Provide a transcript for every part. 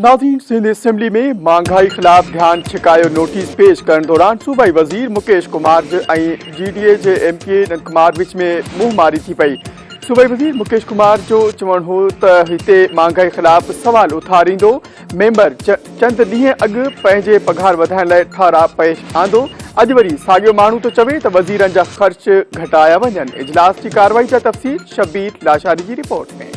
नाज़रीन, सिंध असेंबली में महंगाई खिलाफ ध्यान छिकायो नोटिस पेश करण दौरान सूबाई वज़ीर मुकेश कुमार ऐं GDA जे MPA नंद कुमार विच में मुंहमारी थी पई। सूबाई वज़ीर मुकेश कुमार जो चवणु हो त हिते महंगाई खिलाफ सवाल उथारींदो मेंबर चंद ॾींहं अॻु पंहिंजे पघार वधाइण लाइ ठारा पेश आंदो। अॼु वरी साॻियो माण्हू थो चवे त वज़ीरनि जा ख़र्च घटाया वञनि। इजलास जी कार्रवाई जा तफ़सील शबीर लाशारी जी रिपोर्ट में।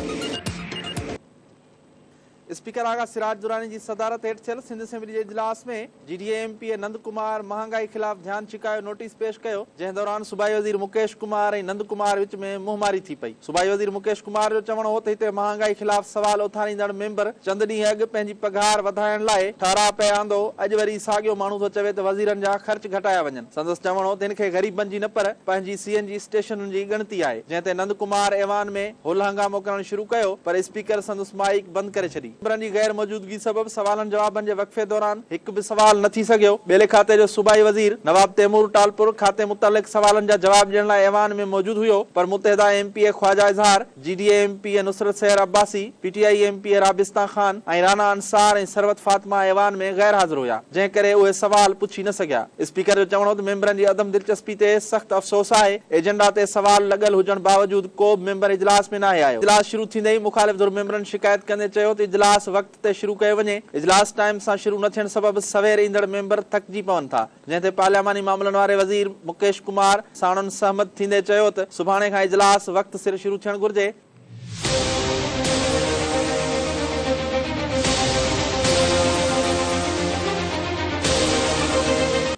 स्पीकर आगा सिराज दुरानी की सदारत हेठ थियल सिंध असेंबली के इजलास में GDA MPA नंद कुमार महंगाई खिलाफ ध्यान छिकायो नोटिस पेश कयो, जंहिं दौरान सूबाई वज़ीर मुकेश कुमार ऐं नंद कुमार विच में मुंहमारी थी पई। सूबाई वज़ीर मुकेश कुमार जो चवणु हो त हिते महंगाई खिलाफ सवाल उथारींदड़ मेंबर चंद ॾींहं अॻु पंहिंजी पघार वधाइण लाइ ठारा पे आंदो। अॼु वरी साॻियो माण्हू थो चवे त वज़ीरनि जा ख़र्च घटाया वञनि। संदसि चवणु हो त हिन खे ग़रीबनि जी न पर पंहिंजी CNG स्टेशनुनि जी ॻणती आहे, जंहिं ते नंद कुमार ऐवान में हुल हंगामो करणु शुरू कयो, पर स्पीकर संदसि माइक बंदि करे छॾी। मेंबरनि जी गैर मौजूदगी सबब सवालनि जवाबनि जे वक़फ़े दौरान हिकु बि सवाल न थी सघियो। ॿेले खाते जो सूबाई वज़ीर नवाब तैमूर टालपुर खाते मुतलिक़ सवालनि जा जवाब ॾियण लाइ ऐवान में मौजूद हुयो, पर मुतहदा MPA ख्वाजा इज़हार, GDA MPA नुसरत सहर अब्बासी, PTI MPA राबिस्ता खान ऐं राना अंसार ऐं सरवत फातिमा ऐवान में गैर हाज़िर हुआ, जंहिं करे उहे सवाल पुछी न सघिया। स्पीकर जो चवणो त मेंबरनि जी अदम दिलचस्पी ते सख़्त अफ़सोस आहे। एजेंडा ते सवाल लॻल हुजण बावजूद को बि मेंबर इजलास में न आयो। इजलास शुरू थींदे ई मुखालिफ़ धुर मेंबरनि शिकायत कंदे चयो त इजलास वक़्त ते शुरू कयो वञे। इजलास टाइम सां शुरू न थियण सबब सवेर ईंदड़ मेंबर थकिजी पवनि था, जंहिं ते पार्लियामानी मामलनि वारे वज़ीर मुकेश कुमार साणुनि सहमत थींदे चयो त सुभाणे खां इजलास वक़्त सिर शुरू थियणु घुर्जे।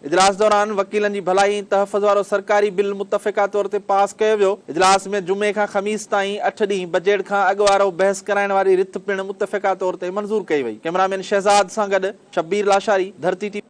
इजलास दौरान वकीलनि जी भलाई ऐं तहफ़ुज़ वारो सरकारी बिल मुतफ़िक़ा तौर ते पास कयो वियो। इजलास में जुमे खां ख़मीस ताईं 8 ॾींहं बजट खां अॻु वारो बहस कराइण वारी रिथ पिणु मुतफ़िक़ा तौर ते मंज़ूर कई वई। कैमरामैन शहज़ाद सां गॾु शबीर लाशारी, धरती TV।